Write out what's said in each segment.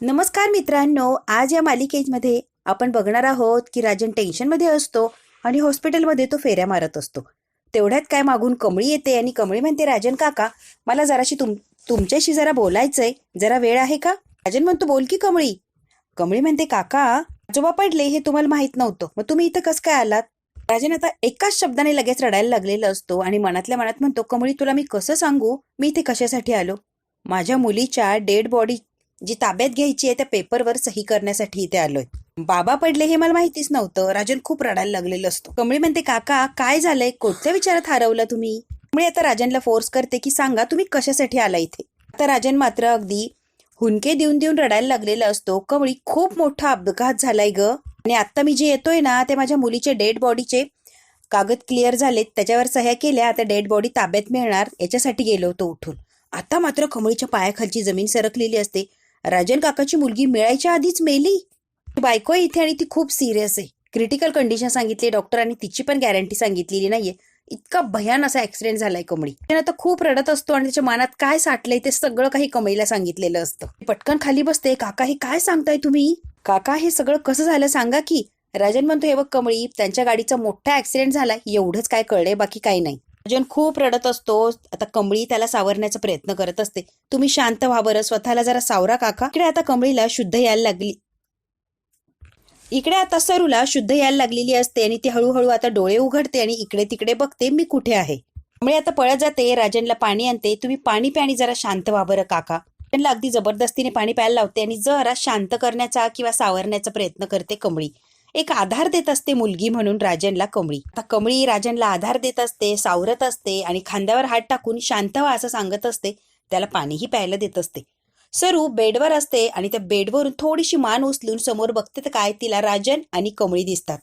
नमस्कार मित्रांनो, आज या मालिकेमध्ये आपण बघणार आहोत की राजन टेन्शनमध्ये असतो आणि हॉस्पिटलमध्ये तो फेऱ्या मारत असतो. तेवढ्यात काय मागून कमळी येते आणि कमळी म्हणते, राजन काका मला जराशी तुमच्याशी जरा बोलायचंय, जरा वेळ आहे का? राजन म्हणतो, बोल की कमळी. कमळी म्हणते, काका आजोबा पडले हे तुम्हाला माहित नव्हतं, मग तुम्ही इथं कसं काय आलात? राजन आता एकाच शब्दाने लगेच रडायला लागलेला असतो आणि मनातल्या मनात म्हणतो, कमळी तुला मी कसं सांगू मी इथे कशासाठी आलो? माझ्या मुलीच्या डेड बॉडी जी ताब्यात घ्यायची आहे त्या पेपरवर सही करण्यासाठी इथे आलोय. बाबा पडले हे मला माहितीच नव्हतं. राजन खूप रडायला लागलेलं असतो. कमळी म्हणते, काका काय झालंय, कोणत्या विचारात हरवला तुम्ही? कमळी आता राजनला फोर्स करते की सांगा तुम्ही कशासाठी आला इथे. आता राजन मात्र अगदी हुंके देऊन देऊन रडायला लागलेला असतो. कमळी खूप मोठा अपघात झालाय ग, आणि आता मी जे येतोय ना ते माझ्या मुलीचे डेड बॉडीचे कागद क्लिअर झालेत, त्याच्यावर सह्या केल्या, आता डेड बॉडी ताब्यात मिळणार याच्यासाठी गेलो होतो उठून. आता मात्र कमळीच्या पायाखालची जमीन सरकलेली असते. राजन काकाची मुलगी मिळायच्या आधीच मेली. बायको आहे इथे आणि ती खूप सिरियस आहे. क्रिटिकल कंडिशन सांगितली डॉक्टरांनी, तिची पण गॅरंटी सांगितलेली नाहीये. इतका भयान असा ऍक्सिडेंट झालाय कमळी. आता खूप रडत असतो आणि त्याच्या मनात काय साठलंय ते सगळं काही कमळीला सांगितलेलं असतं. पटकन खाली बसते. काका हे काय सांगताय तुम्ही? काका हे सगळं कसं झालं सांगा की. राजन म्हणतो, हे बघ कमळी, त्यांच्या गाडीचा मोठा ऍक्सिडेंट झालाय, एवढंच काय कळलंय, बाकी काही नाही. राजन खूप रडत असतो. आता कमळी त्याला सावरण्याचा प्रयत्न करत असते. तुम्ही शांत व्हा बरं, स्वतःला जरा सावरा काका. इकडे आता कमळीला शुद्ध यायला लागली. इकडे आता सरूला शुद्ध यायला लागलेली असते आणि ती हळूहळू आता डोळे उघडते आणि इकडे तिकडे बघते, मी कुठे आहे. कमळी आता पळत जाते, राजनला पाणी आणते. तुम्ही पाणी प्या आणि जरा शांत व्हा बरं काका. राजनला अगदी जबरदस्तीने पाणी प्यायला लावते आणि जरा शांत करण्याचा किंवा सावरण्याचा प्रयत्न करते कमळी. एक आधार देत असते मुलगी म्हणून राजनला कमळी. आता कमळी राजनला आधार देत असते, सावरत असते आणि खांद्यावर हात टाकून शांत व्हा असं सांगत असते. त्याला पाणीही प्यायला देत असते. सरू बेडवर असते आणि त्या बेडवरून थोडीशी मान उचलून समोर बघते तर काय, तिला राजन आणि कमळी दिसतात.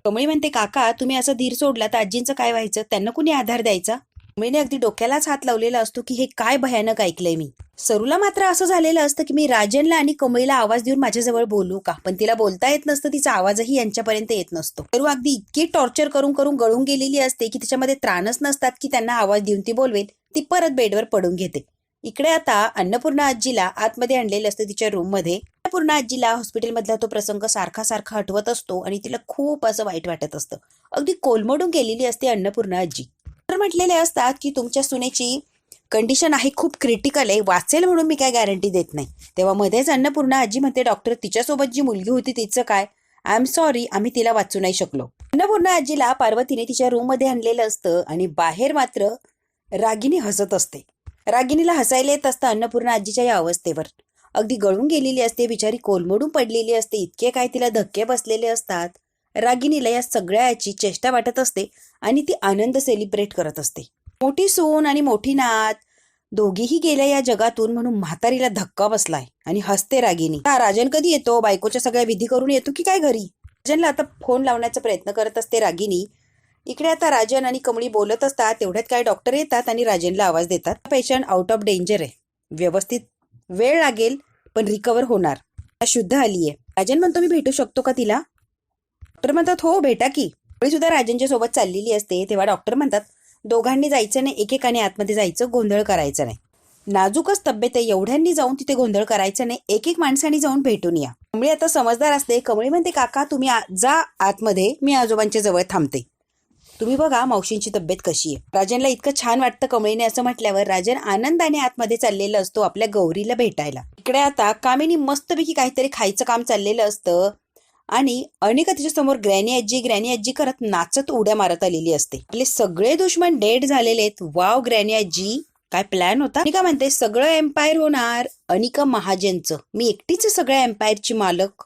कमळी म्हणते, काका तुम्ही असं धीर सोडला तर आजींचं काय व्हायचं, त्यांना कुणी आधार द्यायचा? कमळीने अगदी डोक्यालाच हात लावलेला असतो की हे काय भयानक ऐकलंय मी. सरूला मात्र असं झालेलं असतं की मी राजनला आणि कमळीला आवाज देऊन माझ्याजवळ बोलू का, पण तिला बोलता येत नसतं, तिचा आवाजही यांच्यापर्यंत येत नसतो. सरू अगदी इतकी टॉर्चर करून करून गळून गेलेली असते की तिच्यामध्ये त्राणच नसतात की त्यांना आवाज देऊन ती बोलवेल. ती परत बेडवर पडून घेते. इकडे आता अन्नपूर्णा आजीला आतमध्ये आणलेलं असतं तिच्या रूम मध्ये. अन्नपूर्णा आजीला हॉस्पिटलमधला तो प्रसंग सारखा सारखा आठवत असतो आणि तिला खूप असं वाईट वाटत असतं. अगदी कोलमडून गेलेली असते अन्नपूर्णा आजी. डॉक्टर म्हटलेले असतात की तुमच्या सुनेची कंडिशन आहे, खूप क्रिटिकल आहे, वाचेल म्हणून मी काय गॅरंटी देत नाही. तेव्हा मध्येच अन्नपूर्णा आजी म्हणते, डॉक्टर तिच्यासोबत जी मुलगी होती तिचं काय? आय एम सॉरी, आम्ही तिला वाचू नाही शकलो. अन्नपूर्णा आजीला पार्वतीने तिच्या रूम मध्ये आणलेलं असतं आणि बाहेर मात्र रागिनी हसत असते. रागिनीला हसायला येत असतं अन्नपूर्णा आजीच्या या अवस्थेवर. अगदी गळून गेलेली असते, बिचारी कोलमडून पडलेली असते, इतके काय तिला धक्के बसलेले असतात. रागिनीला या सगळ्याची चेष्टा वाटत असते आणि ती आनंद सेलिब्रेट करत असते. मोठी सून आणि मोठी नात दोघीही गेल्या या जगातून म्हणून म्हातारीला धक्का बसलाय आणि हसते रागिनी. राजन कधी येतो, बायकोच्या सगळ्या विधी करून येतो की काय घरी? राजनला आता फोन लावण्याचा प्रयत्न करत असते रागिनी. इकडे आता राजन आणि कमळी बोलत असतात. तेवढ्यात काय डॉक्टर येतात आणि राजनला आवाज देतात, पेशंट आउट ऑफ डेंजर आहे, व्यवस्थित वेळ लागेल पण रिकवर होणार, शुद्ध आलीये. राजन म्हणतो, मी भेटू शकतो का तिला? डॉक्टर म्हणतात, हो भेटा की. कमळी सुद्धा राजनच्या सोबत चाललेली असते. तेव्हा डॉक्टर म्हणतात, दोघांनी जायचं नाही, एकेकाने आतमध्ये जायचं, गोंधळ करायचा नाही, नाजूकच तब्येत आहे, एवढ्यांनी जाऊन तिथे गोंधळ करायचा नाही, एक एक माणसाने जाऊन भेटून या. कमळी आता समजदार असते. कमळी म्हणते, काका तुम्ही जा आतमध्ये, मी आजोबांच्या जवळ थांबते, तुम्ही बघा मावशींची तब्येत कशी आहे. राजनला इतकं छान वाटतं कमळीने असं म्हटल्यावर राजन आनंदाने आतमध्ये चाललेला असतो आपल्या गौरीला भेटायला. इकडे आता कामिनी मस्तपैकी काहीतरी खायचं काम चाललेलं असतं आणि अनिका तिच्या समोर ग्रॅनी आजी करत नाचत उड्या मारत आलेली असते. आपले सगळे दुश्मन डेड झालेले आहेत. वाव ग्रॅनी आजी, काय प्लॅन होता? अनिका म्हणते, सगळं एम्पायर होणार अनिका महाजनचं, मी एकटीच सगळ्या एम्पायरची मालक.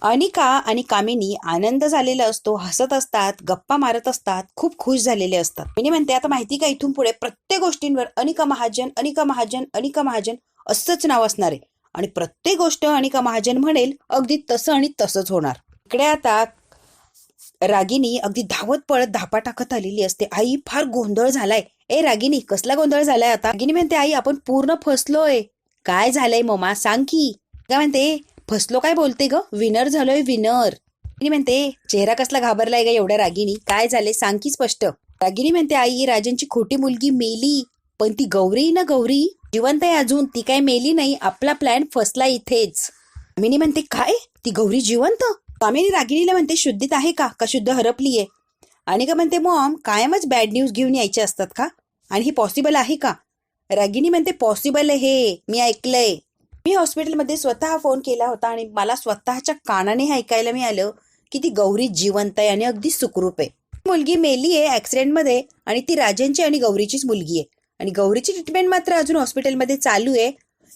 अनिका आणि कामिनी आनंद झालेला असतो, हसत असतात, गप्पा मारत असतात, खूप खुश झालेले असतात. मी म्हणते, आता माहिती का इथून पुढे प्रत्येक गोष्टींवर अनिका महाजन अनिका महाजन अनिका महाजन असंच नाव असणार आहे आणि प्रत्येक गोष्ट अनिका महाजन म्हणेल अगदी तसं आणि तसंच होणार. इकडे आता रागिनी अगदी धावत पळत धापा टाकत आलेली असते. आई फार गोंधळ झालाय. ए रागिनी, कसला गोंधळ झालाय आता? रागिनी म्हणते, आई आपण पूर्ण फसलोय. काय झालंय मम्मा, सांग की. काय म्हणते, फसलो काय बोलते ग, विनर झालोय विनर. रागिनी म्हणते, चेहरा कसला घाबरलाय ग एवढ्या रागिनी, काय झाले सांग की स्पष्ट. रागिनी म्हणते, आई राजनची खोटी मुलगी मेली, पण ती गौरी ना गौरी जिवंत आहे अजून, ती काय मेली नाही, आपला प्लॅन फसला इथेच. कामिनी म्हणते काय ती गौरी जिवंत? कामिनी रागिणीला म्हणते शुद्धीत आहे का शुद्ध हरपलीये? आणि का म्हणते मॉम कायमच बॅड न्यूज घेऊन यायचे असतात का आणि ही पॉसिबल आहे का? रागिनी म्हणते पॉसिबल आहे, मी ऐकलंय. मी हॉस्पिटलमध्ये स्वतः फोन केला होता आणि मला स्वतःच्या कानाने हे ऐकायला मिळालं की ती गौरी जिवंत आहे आणि अगदी सुखरूप आहे. मुलगी मेली आहे ऍक्सिडेंटमध्ये आणि ती राजनची आणि गौरीचीच मुलगी आहे आणि गौरीची ट्रीटमेंट मात्र अजून हॉस्पिटलमध्ये चालू आहे.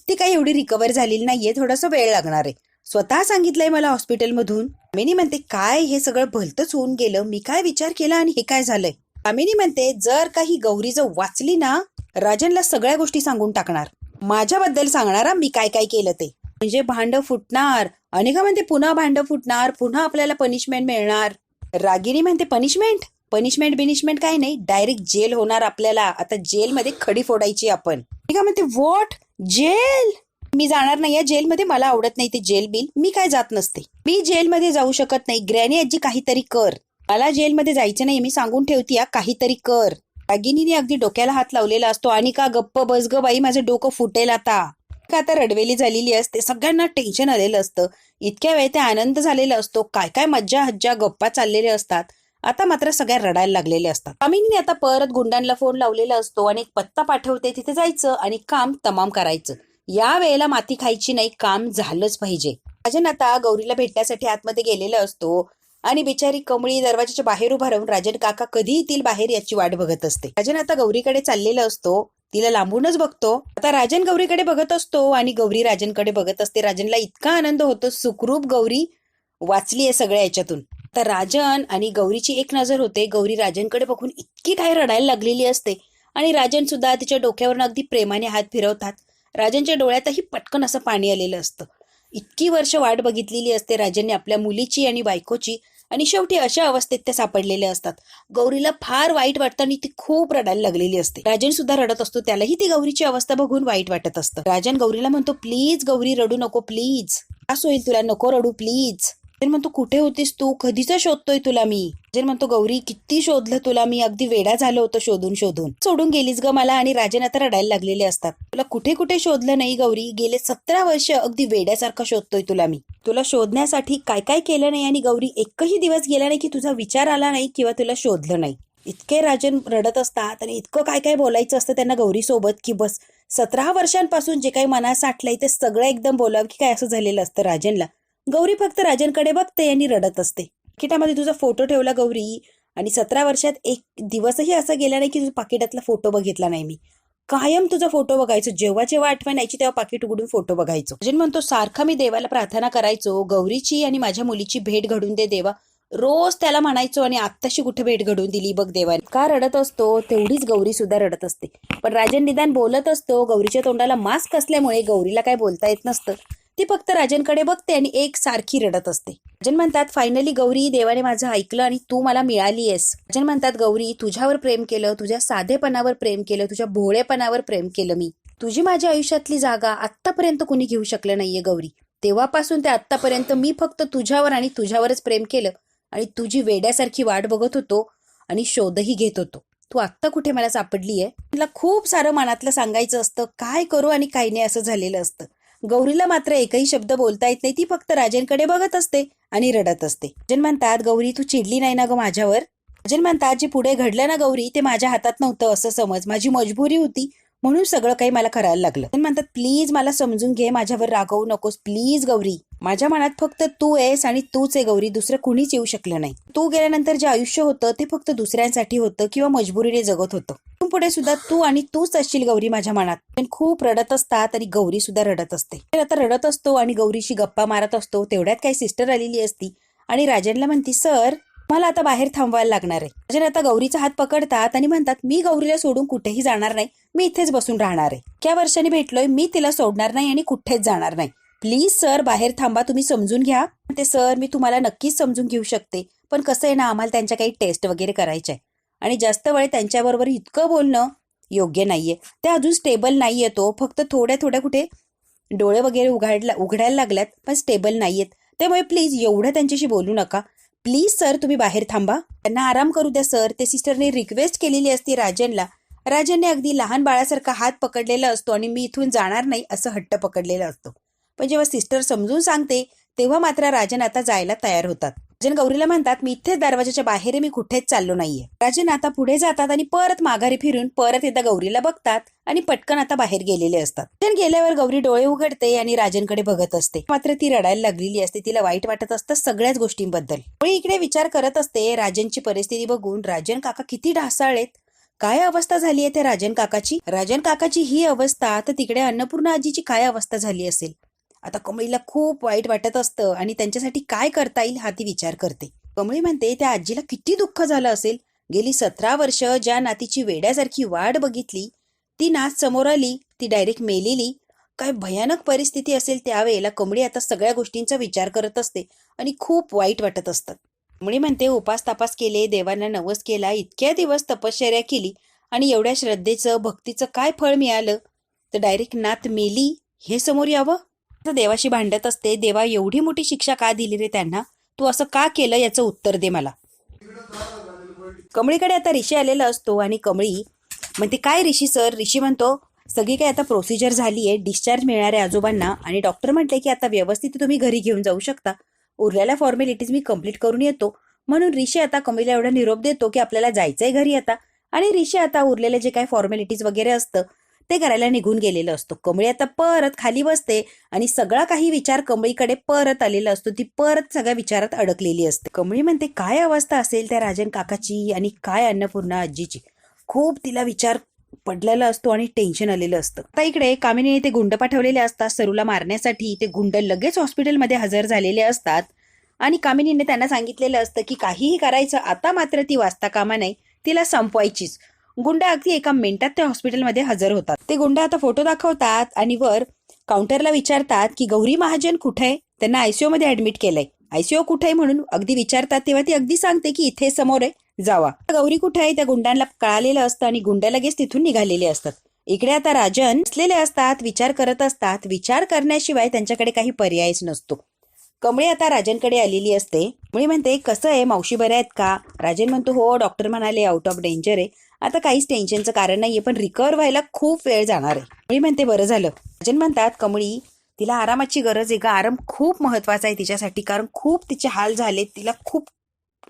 ती काही एवढी रिकवर झालेली नाहीये, थोडासा वेळ लागणार आहे. स्वतः सांगितलंय मला हॉस्पिटलमधून. कामिनी म्हणते काय हे सगळं भलतंच होऊन गेलं, मी काय विचार केला आणि हे काय झालंय? कामिनी म्हणते जर काही गौरी जर वाचली ना राजनला सगळ्या गोष्टी सांगून टाकणार, माझ्याबद्दल सांगणार मी काय काय केलं ते. म्हणजे भांड फुटणार. अनिका म्हणते पुन्हा भांड फुटणार, पुन्हा आपल्याला पनिशमेंट मिळणार. रागिनी म्हणते पनिशमेंट बिनिशमेंट काय नाही, डायरेक्ट जेल होणार आपल्याला. आता जेलमध्ये खडी फोडायची आपण. अनिका म्हणते व्हॉट जेल? मी जाणार नाही या जेलमध्ये, मला आवडत नाही ते जेल बिल, मी काय जात नसते. मी जेलमध्ये जाऊ शकत नाही. ग्रॅनी आजी काहीतरी कर, मला जेलमध्ये जायचं नाही, मी सांगून ठेवते या, काहीतरी कर. रागिनीने अगदी डोक्याला हात लावलेला असतो. आणि का गप्प बस ग बाई, माझं डोकं फुटेल आता. का आता रडवेली झालेली असते, सगळ्यांना टेन्शन आलेलं असतं. इतक्या वेळ ते आनंद झालेला असतो, काय काय मज्जा हज्जा गप्पा चाललेल्या असतात. आता मात्र सगळ्या रडायला लागलेले असतात. कामिनीने आता परत गुंडांना फोन लावलेला असतो आणि एक पत्ता पाठवते, तिथे जायचं आणि काम तमाम करायचं. या वेळेला माती खायची नाही, काम झालंच पाहिजे. राजन आता गौरीला भेटण्यासाठी आतमध्ये गेलेला असतो आणि बिचारी कमळी दरवाजाच्या बाहेर उभा राहून राजन काका कधी येतील बाहेर याची वाट बघत असते. राजन आता गौरीकडे चाललेला असतो, तिला लांबूनच बघतो. आता राजन गौरीकडे बघत असतो आणि गौरी राजनकडे बघत असते. राजनला इतका आनंद होतो, सुखरूप गौरी वाचली आहे सगळ्या याच्यातून. तर राजन आणि गौरीची एक नजर होते. गौरी राजनकडे बघून इतकी काय रडायला लागलेली असते आणि राजन सुद्धा तिच्या डोक्यावरून अगदी प्रेमाने हात फिरवतात. राजनच्या डोळ्यातही पटकन असं पाणी आलेलं असतं. इतकी वर्ष वाट बघितलेली असते राजनने आपल्या मुलीची आणि बायकोची आणि शेवटी अशा अवस्थेत ते सापडलेले असतात. गौरीला फार वाईट वाटतं आणि ती खूप रडायला लागलेली असते. राजन सुद्धा रडत असतो, त्यालाही ती गौरीची अवस्था बघून वाईट वाटत असतं. राजन गौरीला म्हणतो प्लीज गौरी रडू नको, प्लीज त्रास होईल तुला, नको रडू प्लीज. राजन म्हणतो कुठे होतीस तू, कधीच शोधतोय तुला मी. राजन म्हणतो गौरी किती शोधलं तुला मी, अगदी वेडा झालो होतो शोधून शोधून, सोडून गेलीस ग मला. आणि राजन आता रडायला लागलेले असतात. तुला कुठे कुठे शोधलं नाही गौरी, गेले 17 वर्ष अगदी वेड्यासारखं शोधतोय तुला मी. तुला शोधण्यासाठी काय काय केलं नाही आणि गौरी एकही दिवस गेला नाही की तुझा विचार आला नाही किंवा तुला शोधलं नाही. इतके राजन रडत असतात आणि इतकं काय काय बोलायचं असतं त्यांना गौरी सोबत की बस 17 वर्षांपासून जे काही मनात साठलंय ते सगळं एकदम बोलावं की काय असं झालेलं असतं राजनला. गौरी फक्त राजनकडे बघते आणि रडत असते. पाकिटामध्ये तुझा फोटो ठेवला गौरी आणि 17 वर्षात एक दिवसही असं गेला नाही की तुझा पाकिटातला फोटो बघितला नाही मी. कायम तुझा फोटो बघायचो, जेव्हा जेव्हा आठवण यायची तेव्हा पाकिट उघडून फोटो बघायचो. राजन म्हणतो सारखा मी देवाला प्रार्थना करायचो गौरीची आणि माझ्या मुलीची भेट घडून दे देवा, रोज त्याला म्हणायचो आणि आत्ताशी कुठे भेट घडून दिली बघ देवाने. का रडत असतो तेवढीच गौरी सुद्धा रडत असते. पण राजन निदान बोलत असतो. गौरीच्या तोंडाला मास्क असल्यामुळे गौरीला काय बोलता येत नसतं. ती फक्त राजनकडे बघते आणि एक सारखी रडत असते. राजन म्हणतात फायनली गौरी देवाने माझं ऐकलं आणि तू मला मिळालीयस. राजन म्हणतात गौरी तुझ्यावर प्रेम केलं, तुझ्या साधेपणावर प्रेम केलं, तुझ्या भोळेपणावर प्रेम केलं मी. तुझी माझ्या आयुष्यातली जागा आत्तापर्यंत कुणी घेऊ शकलं नाहीये गौरी. तेव्हापासून ते आत्तापर्यंत मी फक्त तुझ्यावर आणि तुझ्यावरच प्रेम केलं आणि तुझी वेड्यासारखी वाट बघत होतो आणि शोधही घेत होतो. तू आत्ता कुठे मला सापडलीये. मला खूप सारं मनातलं सांगायचं असतं, काय करू आणि काही नाही असं झालेलं असतं. गौरीला मात्र एकही शब्द बोलता येत नाही. ती फक्त राजनकडे बघत असते आणि रडत असते. राजन म्हणतात गौरी तू चिडली नाही ना ग माझ्यावर. राजन म्हणतात जे पुढे घडलं ना गौरी ते माझ्या हातात नव्हतं असं समज, माझी मजबुरी होती म्हणून सगळं काही मला करायला लागलं. राजन म्हणतात प्लीज मला समजून घे, माझ्यावर रागवू नकोस प्लीज गौरी. माझ्या मनात फक्त तू आहेस आणि तूच आहे गौरी, दुसरं कुणीच येऊ शकलं नाही. तू गेल्यानंतर जे आयुष्य होतं ते फक्त दुसऱ्यांसाठी होतं किंवा मजबुरीने जगत होतं. पुढे सुद्धा तू आणि तूच असशील गौरी माझ्या मनात. पण खूप रडत असतात आणि गौरी सुद्धा रडत असते. आता रडत असतो आणि गौरीशी गप्पा मारत असतो. तेवढ्यात काही सिस्टर आलेली असती आणि राजनला म्हणती सर मला आता बाहेर थांबवायला लागणार आहे. राजन आता गौरीचा हात पकडतात आणि म्हणतात मी गौरीला सोडून कुठेही जाणार नाही, मी इथेच बसून राहणार आहे. इतक्या वर्षांनी भेटलोय, मी तिला सोडणार नाही आणि कुठेच जाणार नाही. प्लीज सर बाहेर थांबा, तुम्ही समजून घ्या. ते सर मी तुम्हाला नक्कीच समजून घेऊ शकते, पण कसं आहे ना आम्हाला त्यांच्या काही टेस्ट वगैरे करायच्या आहे आणि जास्त वेळ त्यांच्याबरोबर इतकं बोलणं योग्य नाहीये. ते अजून स्टेबल नाहीये, तो फक्त थोड्या थोड्या कुठे डोळे वगैरे उघडायला लागल्यात पण स्टेबल नाहीयेत. त्यामुळे प्लीज एवढं त्यांच्याशी बोलू नका. प्लीज सर तुम्ही बाहेर थांबा, त्यांना आराम करू द्या सर. ते सिस्टरने रिक्वेस्ट केलेली असती राजनला. राजनने अगदी लहान बाळासारखा हात पकडलेला असतो आणि मी इथून जाणार नाही असं हट्ट पकडलेला असतो. पण जेव्हा सिस्टर समजून सांगते तेव्हा मात्र राजन आता जायला तयार होतात. राजन गौरीला म्हणतात, मी इथेच दरवाजाच्या बाहेर आहे, मी कुठेच चाललो नाहीये. राजन आता पुढे जातात आणि परत माघारी फिरून परत एकदा गौरीला बघतात आणि पटकन आता बाहेर गेलेले असतात. राजन गेल्यावर गौरी डोळे उघडते आणि राजनकडे बघत असते. मात्र ती रडायला लागलेली असते. तिला वाईट वाटत असतं सगळ्याच गोष्टींबद्दल. गौरी इकडे विचार करत असते राजनची परिस्थिती बघून. राजन काका किती ढासाळलेत, काय अवस्था झाली आहे त्या राजन काकाची. राजन काकाची ही अवस्था तर तिकडे अन्नपूर्णा आजीची काय अवस्था झाली असेल. आता कमळीला खूप वाईट वाटत असतं आणि त्यांच्यासाठी काय करता येईल हा ती विचार करते. कमळी म्हणते त्या आजीला किती दुःख झालं असेल. गेली 17 वर्ष ज्या नातीची वेड्यासारखी वाट बघितली ती नात समोर आली, ती डायरेक्ट मेलेली. काय भयानक परिस्थिती असेल त्यावेळेला. कमळी आता सगळ्या गोष्टींचा विचार करत असते आणि खूप वाईट वाटत असतं. कमळी म्हणते उपास तापास केले, देवांना नवस केला, इतक्या दिवस तपश्चर्या केली आणि एवढ्या श्रद्धेचं भक्तीचं काय फळ मिळालं. तर डायरेक्ट नात मेली हे समोर यावं. तर देवाशी भांडत असते, देवा एवढी मोठी शिक्षा का दिली रे त्यांना, तू असं का केलं याचं उत्तर दे मला. कमळीकडे आता ऋषी आलेला असतो आणि कमळी म्हणते काय ऋषी सर. ऋषी म्हणतो सगळी काय आता प्रोसिजर झाली आहे, डिस्चार्ज मिळणार आहे आजोबांना आणि डॉक्टर म्हटले की आता व्यवस्थित तुम्ही घरी घेऊन जाऊ शकता, उरलेल्या फॉर्मॅलिटीज मी कंप्लीट करून येतो. म्हणून ऋषी आता कमळीला एवढा निरोप देतो की आपल्याला जायचंय घरी आता. आणि ऋषी आता उरलेले जे काही फॉर्मॅलिटीज वगैरे असतं ते करायला निघून गेलेलं असतो. कमळी आता परत खाली बसते आणि सगळा काही विचार कमळीकडे परत आलेला असतो. ती परत सगळ्या विचारात अडकलेली असते. कमळी म्हणते काय अवस्था असेल त्या राजन काकाची आणि काय अन्नपूर्णा आजीची. खूप तिला विचार पडलेला असतो आणि टेन्शन आलेलं असतं. आता इकडे कामिनीने ते गुंड पाठवलेले असतात सरूला मारण्यासाठी. ते गुंड लगेच हॉस्पिटलमध्ये हजर झालेले असतात आणि कामिनीने त्यांना सांगितलेलं असतं की काहीही करायचं, आता मात्र ती वाचता कामा नाही, तिला संपवायचीच. गुंड अगदी एका मिनिटात त्या हॉस्पिटलमध्ये हजर होतात. ते गुंड आता फोटो दाखवतात आणि वर काउंटरला विचारतात की गौरी महाजन कुठे आहे. त्यांना आयसीयू मध्ये ऍडमिट केलंय. आयसीयू कुठे आहे म्हणून अगदी विचारतात तेव्हा ती अगदी सांगते की इथे समोर आहे, जावा. गौरी कुठे आहे त्या गुंडांना कळालेलं असतं आणि गुंड लगेच तिथून निघालेले असतात. इकडे आता राजन बसलेले असतात, विचार करत असतात. विचार करण्याशिवाय त्यांच्याकडे काही पर्यायच नसतो. कमळी आता राजनकडे आलेली असते. कमळी म्हणते कसं आहे, मावशी बऱ्या आहेत का. राजन म्हणतो हो, डॉक्टर म्हणाले आउट ऑफ डेंजर आहे, आता काहीच टेन्शनचं कारण नाहीये, पण रिकवर व्हायला खूप वेळ जाणार आहे. कमळी म्हणते बरं झालं. राजन म्हणतात कमळी तिला आरामाची गरज आहे का. आराम खूप महत्वाचा आहे तिच्यासाठी, कारण खूप तिचे हाल झाले, तिला खूप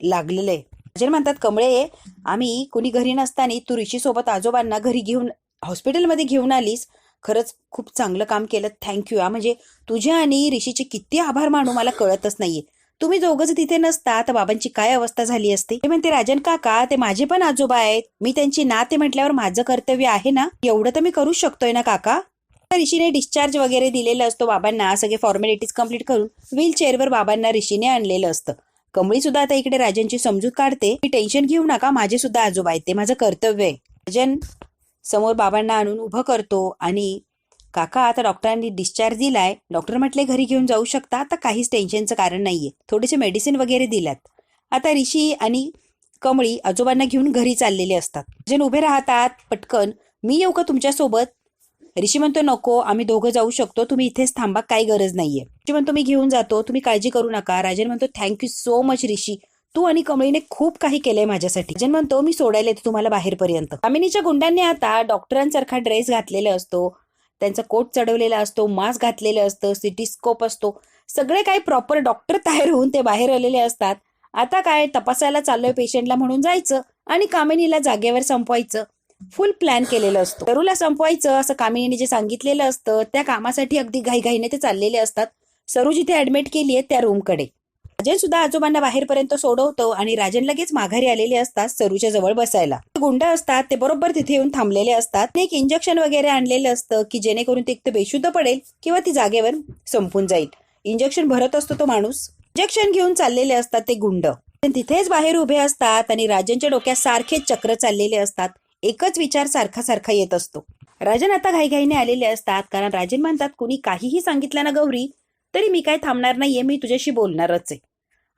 लागलेलं आहे. राजन म्हणतात कमळे आम्ही कुणी घरी नसताना तू ऋषी सोबत आजोबांना घरी घेऊन हॉस्पिटलमध्ये घेऊन आलीस, खरंच खूप चांगलं काम केलं, थँक्यू. म्हणजे तुझ्या आणि ऋषीचे किती आभार मानू मला कळतच नाहीये. तुम्ही दोघंच तिथे नसता तर बाबांची काय अवस्था झाली असते. ते म्हणते राजन काका ते माझे पण आजोबा आहेत, मी त्यांची नाते म्हटल्यावर माझं कर्तव्य आहे ना, एवढं तर मी करूच शकतोय ना काका. ऋषीने डिस्चार्ज वगैरे दिलेला असतो बाबांना. सगळे फॉर्मॅलिटीज कम्प्लीट करून व्हीलचेअरवर बाबांना ऋषीने आणलेलं असतं. कमळी सुद्धा आता इकडे राजनची समजूत काढते की टेन्शन घेऊ नका, माझे सुद्धा आजोबा आहेत, ते माझं कर्तव्य आहे. राजन समोर बाबांना आणून उभं करतो आणि काका आता डॉक्टरांनी डिस्चार्ज दिलाय, डॉक्टर म्हटले घरी घेऊन जाऊ शकता, आता काहीच टेन्शनचं कारण नाहीये, थोडेसे मेडिसिन वगैरे दिल्यात. आता ऋषी आणि कमळी आजोबांना घेऊन घरी चाललेले असतात. राजन उभे राहतात, पटकन मी येऊ का तुमच्यासोबत. ऋषी म्हणतो नको, आम्ही दोघं जाऊ शकतो, तुम्ही इथेच थांबा, काही गरज नाहीये. ऋषी म्हणतो मी घेऊन जातो, तुम्ही काळजी करू नका. राजन म्हणतो थँक्यू सो मच ऋषी, तू आणि कमळीने खूप काही केलंय माझ्यासाठी. राजन म्हणतो मी सोडायला येतो तुम्हाला बाहेरपर्यंत. कामिनीच्या गुंडांनी आता डॉक्टरांसारखा ड्रेस घातलेला असतो, त्यांचा कोट चढवलेला असतो, मास्क घातलेलं असतं, सिटीस्कोप असतो, सगळे काही प्रॉपर डॉक्टर तयार होऊन ते बाहेर आलेले असतात. आता काय तपासायला चाललोय पेशंटला म्हणून जायचं आणि कामिनीला जागेवर संपवायचं. फुल प्लॅन केलेलं असतं. सरूला संपवायचं असं कामिनीने जे सांगितलेलं असतं, त्या कामासाठी अगदी घाईघाईने ते चाललेले असतात. सरू जिथे ऍडमिट केली आहे त्या रूमकडे. राजन सुद्धा आजोबांना बाहेरपर्यंत सोडवतो आणि राजन लगेच माघारी आलेले असतात सरूच्या जवळ बसायला. गुंड असतात ते बरोबर तिथे येऊन थांबलेले असतात. एक इंजेक्शन वगैरे आणलेलं असतं की जेणेकरून ते एक तर बेशुद्ध पडेल किंवा ती जागेवर संपून जाईल. इंजेक्शन भरत असतो तो माणूस. इंजेक्शन घेऊन चाललेले असतात ते गुंड. तिथेच बाहेर उभे असतात आणि राजनच्या डोक्यात सारखेच चक्र चाललेले असतात. एकच विचार सारखा सारखा येत असतो. राजन आता घाईघाईने आलेले असतात, कारण राजन म्हणतात कुणी काहीही सांगितलं ना गौरी तरी मी काय थांबणार नाहीये, मी तुझ्याशी बोलणारच आहे.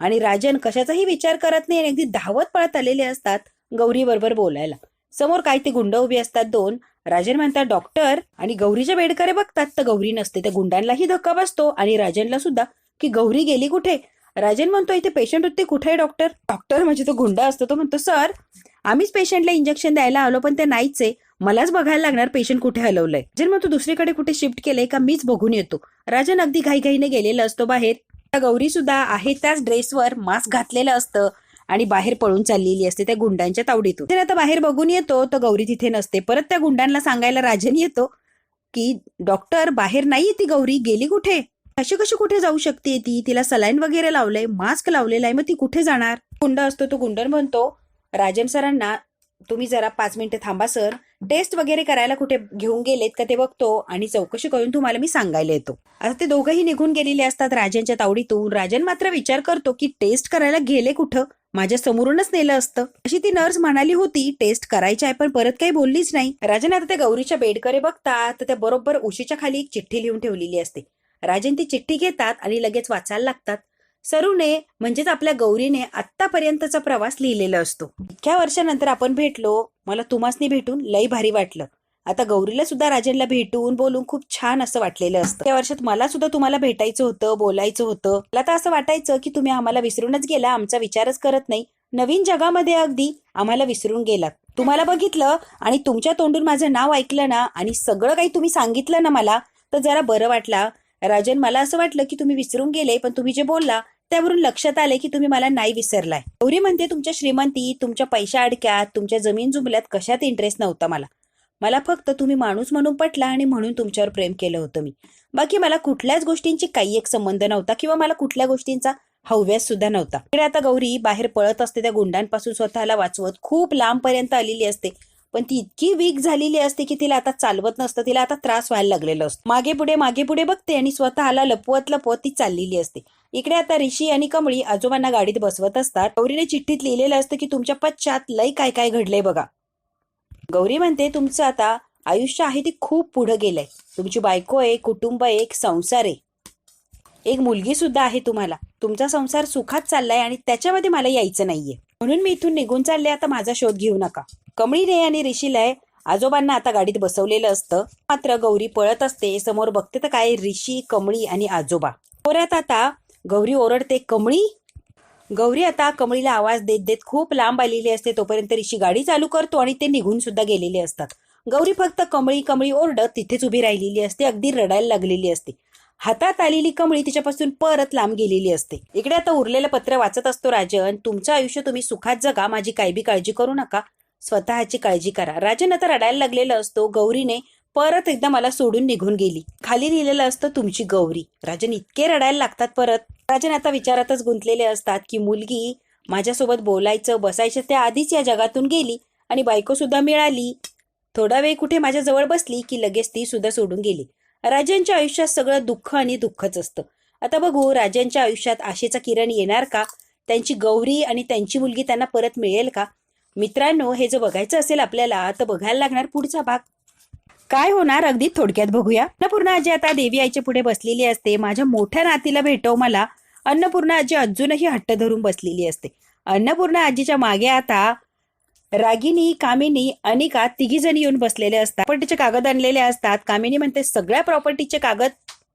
आणि राजन कशाचाही विचार करत नाही आणि अगदी धावत पळत आलेले असतात गौरी बरोबर बोलायला. समोर काय ते गुंड उभे असतात दोन. राजन म्हणतात डॉक्टर, आणि गौरीच्या बेडकडे बघतात तर गौरी नसते. त्या गुंडांनाही धक्का बसतो आणि राजनला सुद्धा की गौरी गेली कुठे. राजन म्हणतो इथे पेशंट होते, कुठे आहे डॉक्टर. डॉक्टर म्हणजे तो गुंड असतो, तो म्हणतो सर आम्हीच पेशंटला इंजेक्शन द्यायला आलो पण ते नाहीच आहे, मलाच बघायला लागणार पेशंट कुठे हलवलंय. जर मग तू दुसरीकडे कुठे शिफ्ट केलंय का मीच बघून येतो. राजन अगदी घाईघाईने गेलेला असतो बाहेर. गौरी सुद्धा आहे त्याच ड्रेसवर मास्क घातलेलं असतं आणि बाहेर पळून चाललेली असते त्या गुंडांच्या तावडीतून. तर आता बाहेर बघून येतो तर गौरी तिथे नसते. परत त्या गुंडांना सांगायला राजन येतो की डॉक्टर बाहेर नाहीये ती गौरी, गेली कुठे? अशी कशी कुठे जाऊ शकते ती? तिला सलाईन वगैरे लावलंय, मास्क लावलेला आहे, मग ती कुठे जाणार? गुंड असतो तो गुंडन म्हणतो राजन सरांना तुम्ही जरा 5 मिनिटं थांबा सर, टेस्ट वगैरे करायला कुठे घेऊन गेलेत का ते बघतो आणि चौकशी करून तुम्हाला मी सांगायला येतो. आता ते दोघंही निघून गेलेले असतात राजनच्या तावडीतून. राजन मात्र विचार करतो की टेस्ट करायला गेले कुठं, माझ्या समोरूनच नेलं असतं. अशी ती नर्स म्हणाली होती टेस्ट करायची आहे, पण परत काही बोललीच नाही. राजन आता त्या गौरीच्या बेडकडे बघतात तर त्या बरोबर उशीच्या खाली एक चिठ्ठी लिहून ठेवलेली असते. राजन ती चिठ्ठी घेतात आणि लगेच वाचायला लागतात. सरूने म्हणजेच आपल्या गौरीने आतापर्यंतचा प्रवास लिहिलेला असतो. इतक्या वर्षानंतर आपण भेटलो, मला तुम्हासनी भेटून लई भारी वाटलं. आता गौरीला सुद्धा राजनला भेटून बोलून खूप छान असं वाटलेलं असतं. त्या वर्षात मला सुद्धा तुम्हाला भेटायचं होतं, बोलायचं होतं. मला तर असं वाटायचं की तुम्ही आम्हाला विसरूनच गेला, आमचा विचारच करत नाही. नवीन जगामध्ये अगदी आम्हाला विसरून गेलात. तुम्हाला बघितलं आणि तुमच्या तोंडून माझं नाव ऐकलं ना आणि सगळं काही तुम्ही सांगितलं ना मला, तर जरा बरं वाटलं. राजन, मला असं वाटलं की तुम्ही विसरून गेले, पण तुम्ही जे बोलला त्यावरून लक्षात आले की तुम्ही मला नाही विसरलाय. गौरी म्हणते तुमच्या श्रीमंती, तुमच्या पैशा अडक्यात, तुमच्या जमीन जुमल्यात कशात इंटरेस्ट नव्हता मला फक्त तुम्ही माणूस म्हणून पटला आणि म्हणून तुमच्यावर प्रेम केलं होतं मी. बाकी मला कुठल्याच गोष्टींची काही एक संबंध नव्हता किंवा मला कुठल्या गोष्टींचा हव्यास सुद्धा नव्हता. इकडे आता गौरी बाहेर पळत असते त्या गुंडांपासून स्वतःला वाचवत. खूप लांबपर्यंत आलेली असते, पण ती इतकी वीक झालेली असते की तिला आता चालवत नसतं, तिला आता त्रास व्हायला लागलेला असतो. मागे पुढे बघते आणि स्वतःला लपवत ती चाललेली असते. इकडे आता ऋषी आणि कमळी आजोबांना गाडीत बसवत असतात. गौरीने चिठ्ठीत लिहिलेलं असतं की तुमच्या पश्चात लय काय काय घडलंय बघा. गौरी म्हणते तुमचं आता आयुष्य आहे ते खूप पुढे गेलंय. तुमची बायको आहे, कुटुंब आहे, एक संसार आहे, एक मुलगी सुद्धा आहे तुम्हाला. तुमचा संसार सुखात चाललाय आणि त्याच्यामध्ये मला यायचं नाहीये, म्हणून मी इथून निघून चालले. आता माझा शोध घेऊ नका. कमळीने आणि ऋषीला आजोबांना आता गाडीत बसवलेलं असतं. मात्र गौरी पळत असते. समोर बघते तर काय, ऋषी, कमळी आणि आजोबा. पोऱ्यात आता गौरी ओरडते कमळी. गौरी आता कमळीला आवाज देत देत खूप लांब आलेली असते. तोपर्यंत ऋषी गाडी चालू करतो आणि ते निघून सुद्धा गेलेले असतात. गौरी फक्त कमळी कमळी ओरडत तिथेच उभी राहिलेली असते. अगदी रडायला लागलेली असते. हातात आलेली कमळी तिच्यापासून परत लांब गेलेली असते. इकडे आता उरलेलं पत्र वाचत असतो राजन. तुमचं आयुष्य तुम्ही सुखात जगा, माझी काही बी काळजी करू नका, स्वतःची काळजी करा. राजन आता रडायला लागलेला असतो. गौरीने परत एकदा मला सोडून निघून गेली. खाली लिहिलेलं असतं तुमची गौरी. राजन इतके रडायला लागतात परत. राजन आता विचारातच गुंतलेले असतात की मुलगी माझ्यासोबत बोलायचं बसायचं त्या आधीच या जगातून गेली आणि बायको सुद्धा मिळाली. थोडा वेळ कुठे माझ्या जवळ बसली की लगेच ती सुद्धा सोडून गेली. राजनच्या आयुष्यात सगळं दुःख आणि दुःखच असतं. आता बघू राजनच्या आयुष्यात आशेचा किरण येणार का? त्यांची गौरी आणि त्यांची मुलगी त्यांना परत मिळेल का? मित्रांनो, हे जर बघायचं असेल आपल्याला तर बघायला लागणार पुढचा भाग. काय होणार अगदी थोडक्यात बघूया. अन्नपूर्णा आजी आता देवी आईच्या पुढे बसलेली असते. माझ्या मोठ्या नातीला भेटव मला. अन्नपूर्णा आजी अजूनही हट्ट धरून बसलेली असते. अन्नपूर्णा आजीच्या मागे आता रागिनी, कामिनी, अनिका तिघी जणी येऊन बसलेले असतात. प्रॉपर्टीचे कागद आणलेले असतात. कामिनी म्हणते सगळ्या प्रॉपर्टीचे कागद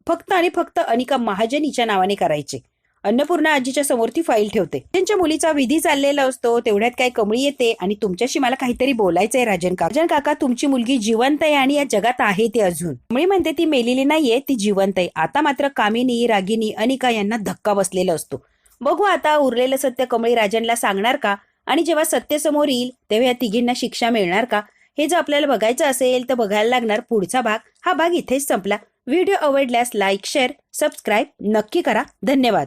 फक्त आणि फक्त अनिका महाजनीच्या नावाने करायचे. अन्नपूर्णा आजीच्या समोर ती फाईल ठेवते. त्यांच्या मुलीचा विधी चाललेला असतो. तेवढ्यात काय कमळी येते आणि तुमच्याशी मला काहीतरी बोलायचंय राजन काका. राजन काका, तुमची मुलगी जिवंत आहे आणि या जगात आहे ती अजून. कमळी म्हणते ती मेलेली नाहीये, ती जिवंत आहे. आता मात्र कामिनी, रागिनी, अनिका यांना धक्का बसलेला असतो. बघू आता उरलेलं सत्य कमळी राजनला सांगणार का आणि जेव्हा सत्य समोर येईल तेव्हा या तिघींना शिक्षा मिळणार का? हे जर आपल्याला बघायचं असेल तर बघायला लागणार पुढचा भाग. हा भाग इथेच संपला. व्हिडिओ आवडल्यास लाईक, शेअर, सबस्क्राईब नक्की करा. धन्यवाद.